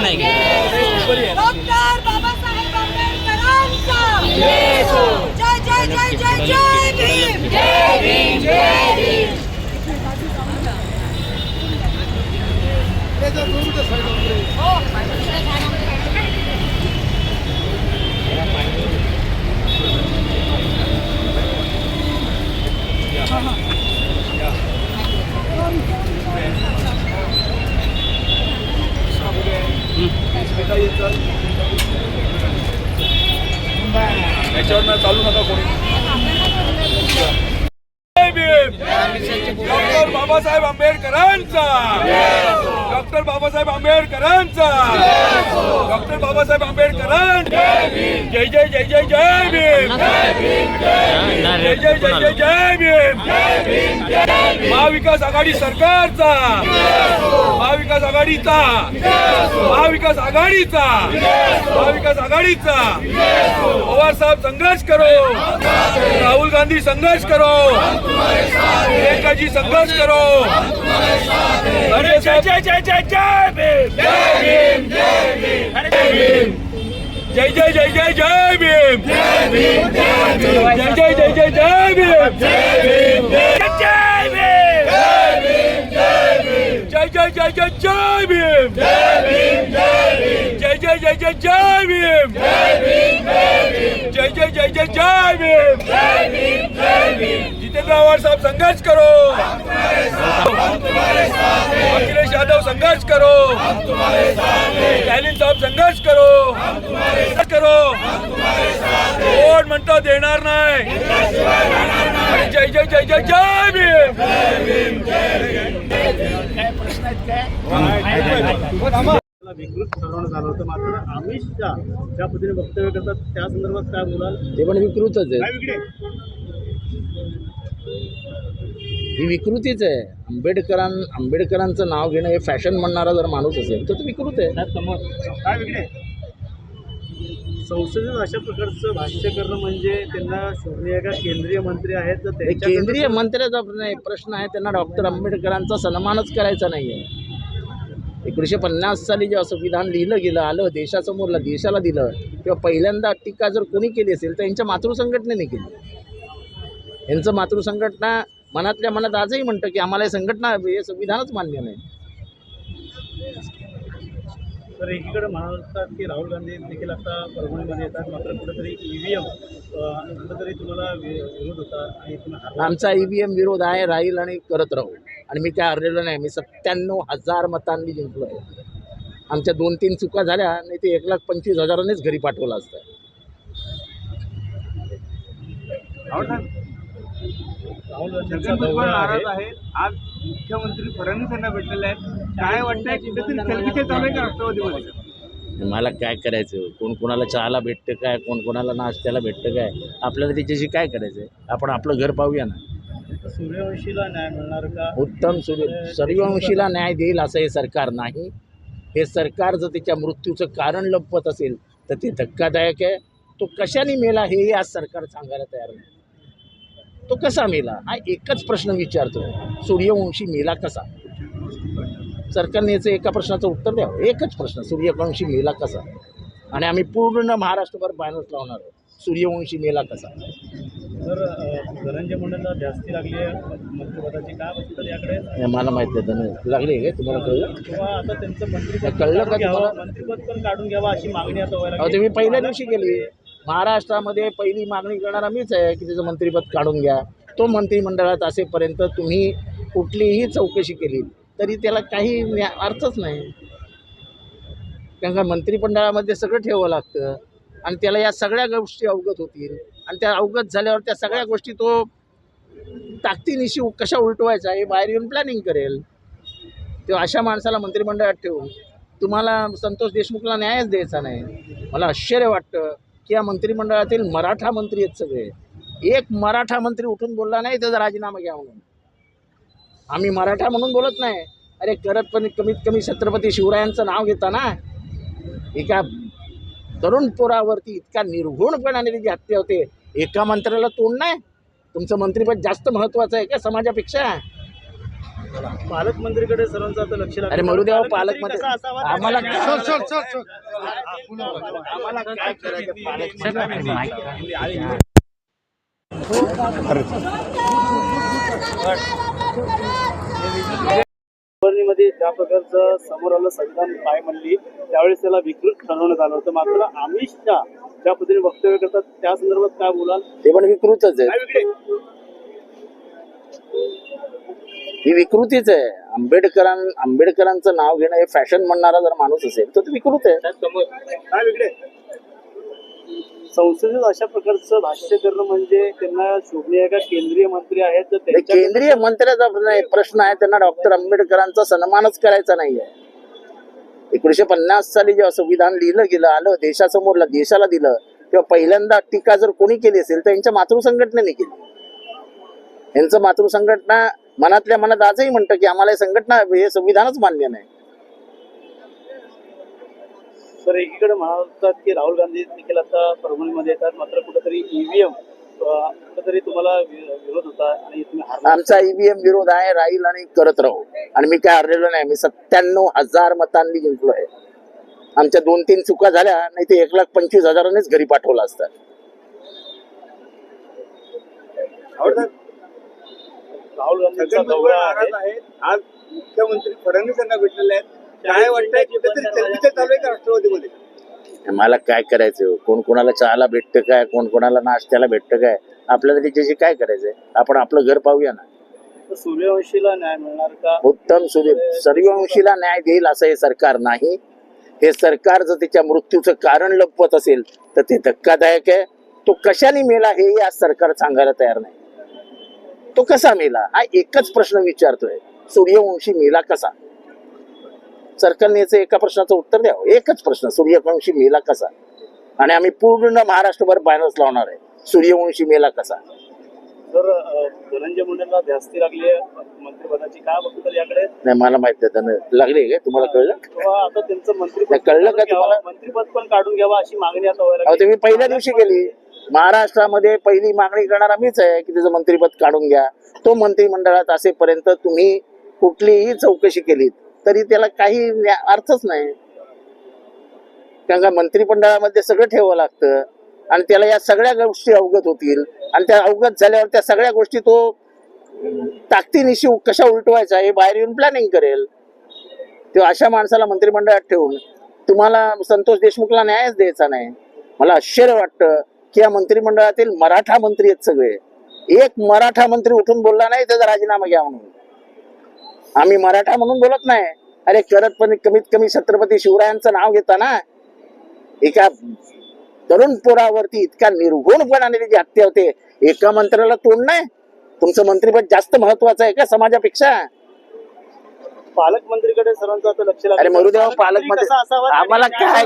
नाही केलं. डॉक्टर बाबासाहेब आंबेडकरांचा जय जय जय जय जय भीम, जय भीम, जय भीम. याच्यावर चालू नका कोणी. डॉक्टर बाबासाहेब आंबेडकरांचा, डॉक्टर बाबासाहेब आंबेडकरांचा, डॉक्टर बाबासाहेब आंबेडकरांचा जय जय जय जय जय भीम, जय जय जय जय जय भीम. महाविकास आघाडी सरकारचा, महाविकास आघाडीचा, महाविकास आघाडीचा, महाविकास आघाडीचा. पवार साहब संघर्ष करो, राहुल गांधी संघर्ष करो, प्रियंका जी संघर्ष करो. अरे जय जय जय जय जय भीम, जय भीम, जय भीम, जय जय जय जय जय भीम, जय भीम, जय जय जय जय जय भीम, जय भीम, जय भीम, जय जय जय जय जय भीम, जय भीम, जय जय जय जय जय भीम, जय जय जय जय जय भीम. जितेंद्र आव्हाड साहब संघर्ष करो, अखिलेश यादव संघर्ष करो, स्टॅलिन साहब संघर्ष करो, कोण म्हणतो देणार नाही. जय जय जय जय जय भीम. विकृत ठरवण्यात आलं होतं, मात्र अमित शहा ज्या पद्धतीने वक्तव्य करतात त्या संदर्भात काय बोलाल? ते पण विकृतच आहे, ही विकृतीच आहे. आंबेडकरांचं नाव घेणं हे फॅशन म्हणणारा जर माणूस असेल तर तो विकृत आहे. काय वेगळे संसदेत अशा प्रकारचं भाष्य करणं म्हणजे त्यांना शोभनीय का? केंद्रीय मंत्री आहेत तर केंद्रीय मंत्र्याचा प्रश्न आहे, त्यांना डॉक्टर आंबेडकरांचा सन्मानच करायचा नाही आहे. 1950 साली जेव्हा संविधान लिहिलं गेलं, आलं देशासमोर, देशाला दिलं, तेव्हा पहिल्यांदा टीका जर कोणी केली असेल तर यांच्या मातृसंघटनेने केली. यांचं मातृसंघटना मनातल्या मनात आजही म्हणतं की आम्हाला हे संघटना, हे संविधानच मान्य नाही. तर एकीकडे म्हणतात की राहुल गांधी देखील आता परभणीमध्ये येतात, मात्र कुठेतरी EVM कुठेतरी तुम्हाला विरोध होता आणि तुम्ही आमचा EVM विरोध आहे, राहील आणि करत राहू. आणि मी काय हरलेलो नाही. मी 97,000 मतांनी जिंकलो आहे. आमच्या 2-3 चुका झाल्या नाही ते 1,25,000नेच घरी पाठवलं असतं. राहुल गांधींचा दौरा आहे. आज मुख्यमंत्री फडणवीस यांना भेटलेले आहेत. काय वाटतंय कुठेतरी चलबिचल चालू आहे का राष्ट्रवादीमध्ये? मला काय करायचं, कोण कोणाला चहाला भेटतं काय, कोण कोणाला नाश्त्याला भेटतं काय, आपल्याला त्याच्याशी काय करायचं आहे. आपण आपलं घर पाहूया ना. सूर्यवंशीला न्याय मिळणार का? उत्तम. सूर्यवंशीला न्याय देईल असं हे सरकार नाही. हे सरकार जर त्याच्या मृत्यूचं कारण लपवत असेल तर ते धक्कादायक आहे. तो कशाने मेला हेही आज सरकार सांगायला तयार नाही. तो कसा मेला हा एकच प्रश्न विचारतो, सूर्यवंशी मेला कसा? सरकारने याचं एका प्रश्नाचं उत्तर द्यावं. एकच प्रश्न, सूर्यवंशी मेला कसा? आणि आम्ही पूर्ण महाराष्ट्रभर बॅनर्स लावणार आहोत, सूर्यवंशी मेला कसा. तर धनंजय मुंडेंना जास्ती लागली आहे मंत्रिपदाची, काय बघतात याकडे? मला माहिती आहे. धन लागली आहे तुम्हाला कळलं? किंवा आता त्यांचं मंत्रिपद कळलं का तुम्हाला? मंत्रिपद पण काढून घ्यावा अशी मागणी आता व्हायला अहो, तुम्ही पहिल्या दिवशी केली. महाराष्ट्रामध्ये पहिली मागणी करणारा मीच आहे की त्याचं मंत्रिपद काढून घ्या. तो मंत्रिमंडळात असेपर्यंत तुम्ही कुठलीही चौकशी केली तरी त्याला काही अर्थच नाही. कारण का मंत्रिमंडळामध्ये सगळं ठेवावं लागतं आणि त्याला या सगळ्या गोष्टी अवगत होतील आणि त्या अवगत झाल्यावर त्या सगळ्या गोष्टी तो ताकदीनिशी कशा उलटवायचा हे बाहेर येऊन प्लॅनिंग करेल. तेव्हा अशा माणसाला मंत्रिमंडळात ठेवून तुम्हाला संतोष देशमुखला न्यायच द्यायचा नाही. मला आश्चर्य वाटतं की या मंत्रिमंडळातील मराठा मंत्री आहेत सगळे. एक मराठा मंत्री उठून बोलला नाही त्याचा राजीनामा घ्या म्हणून. आम्ही मराठा म्हणून बोलत नाही. अरे करत पण कमीत कमी छत्रपती शिवरायांचं नाव घेता ना. एका तरुण पोरावरती इतका निर्घुणपणाने त्याची हत्या होते. एका मंत्र्याला तोंड नाही. तुमचं मंत्रिपद जास्त महत्त्वाचं आहे का समाजापेक्षा? पालकमंत्रीकडे सर्वांचं आता लक्ष लागलं. अरे मरुदेव पालकमंत्री पालकमंत्री कसा असावा ते आम्हाला आम्हाला काय करायचं मध्ये ज्या प्रकारचं समोर आलं संविधान काय म्हणली त्यावेळेस त्याला विकृत ठरवण्यात आलं होतं. मात्र अमित शहा ज्या पद्धतीने वक्तव्य करतात त्या संदर्भात काय बोलाल? ते पण विकृतच आहे. काय वेगळे? ही विकृतीच आहे. आंबेडकरांचं नाव घेणं हे फॅशन म्हणणारा जर माणूस असेल तर तो विकृत आहे. काय वेगळे? संसदेत अशा प्रकारचं भाष्य करणं म्हणजे त्यांना शोभनीय का? केंद्रीय मंत्री आहेत तर हे त्यांच्या केंद्रीय मंत्र्याचा प्रश्न आहे. त्यांना डॉक्टर आंबेडकरांचा सन्मानच करायचा नाहीये. 1950 साली जेव्हा संविधान लिहिलं गेलं आलं देशासमोर देशाला दिलं तेव्हा पहिल्यांदा टीका जर कोणी केली असेल तर यांच्या मातृसंघटनेने केली. यांचं मातृसंघटना मनातल्या मनात आजही म्हणतं की आम्हाला हे संघटना हे संविधानच मान्य नाही. तर एकीकडे म्हणतात की राहुल गांधी देखील आता परभणीमध्ये येतात मात्र कुठेतरी ईव्हीएम कुठेतरी तुम्हाला विरोध होता आणि तुम्ही हारला. आमचा ईव्हीएम विरोध आहे, राहील आणि करत राहू. आणि मी काय हरलेलो नाही. मी 97,000 मतांनी जिंकलोय. आमच्या 2-3 चुका झाल्या नाही ते 1,25,000नेच घरी पाठवलं असतं. राहुल गांधींचा दौरा आहे. आज मुख्यमंत्री फडणवीस यांना भेटलेले आहेत. काय वाटतंय कुठेतरी चर्चा चालू आहे का राष्ट्रवादीमध्ये? मला काय करायचं? कोण कोणाला चहाला भेटतं काय, कोण कोणाला नाश्त्याला भेटतं काय, आपल्याला त्याच्याशी काय करायचंय? आपण आपलं घर पाहूया ना. तर सूर्यवंशीला न्याय मिळणार का? उत्तम सूर्यवंशीला न्याय देईल असं हे सरकार नाही. हे सरकार जर त्याच्या मृत्यूचं कारण लपवत असेल तर ते धक्कादायक आहे. तो कशाने मेला हे आज सरकार सांगायला तयार नाही. तो कसा मेला हा एकच प्रश्न विचारतोय. सूर्यवंशी मेला कसा? सरकारने याचं एका प्रश्नाचं उत्तर द्यावं. एकच प्रश्न, सूर्यवंशी मेला कसा? आणि आम्ही पूर्ण महाराष्ट्रभर बॅनर्स लावणार आहे सूर्यवंशी मेला कसा. तर धनंजय मुंडेंना ध्यास्ती लागली आहे मंत्रिपदाची. काय बघतो याकडे? नाही मला माहित नाही. लागले का तुम्हाला? कळलं? आता त्यांचं मंत्रिपद कळलं का तुम्हाला? मंत्रिपद पण काढून घ्यावा अशी मागणी आता व्हायला अहो लागली. तुम्ही पहिल्या दिवशी केली. महाराष्ट्रामध्ये पहिली मागणी करणारा मीच आहे की त्याचं मंत्रिपद काढून घ्या. तो मंत्रिमंडळात असेपर्यंत तुम्ही कुठलीही चौकशी केली तरी त्याला काही अर्थच नाही. कारण का मंत्रिमंडळामध्ये सगळं ठेवावं लागतं आणि त्याला या सगळ्या गोष्टी अवगत होतील आणि त्या अवगत झाल्यावर त्या सगळ्या गोष्टी तो ताकदीनिशी कशा उलटवायचा हे बाहेर येऊन प्लॅनिंग करेल. तेव्हा अशा माणसाला मंत्रिमंडळात ठेवून तुम्हाला संतोष देशमुखला न्यायच द्यायचा नाही. मला आश्चर्य वाटतं की या मंत्रिमंडळातील मराठा मंत्री आहेत सगळे. एक मराठा मंत्री उठून बोलला नाही त्याचा राजीनामा घ्या म्हणून. आम्ही मराठा म्हणून बोलत नाही. अरे करत पण कमीत कमी छत्रपती शिवरायांचं नाव घेता ना. एका तरुण पोरावरती इतका निर्घुणपणाने त्याची हत्या होते. एका मंत्र्याला तोंड नाही. तुमचं मंत्रिपद जास्त महत्वाचं आहे का समाजापेक्षा? पालकमंत्रीकडे सर्वांचं आता लक्ष लागलं. अरे मरुदेव पालकमंत्री कसा असावा? आम्हाला काय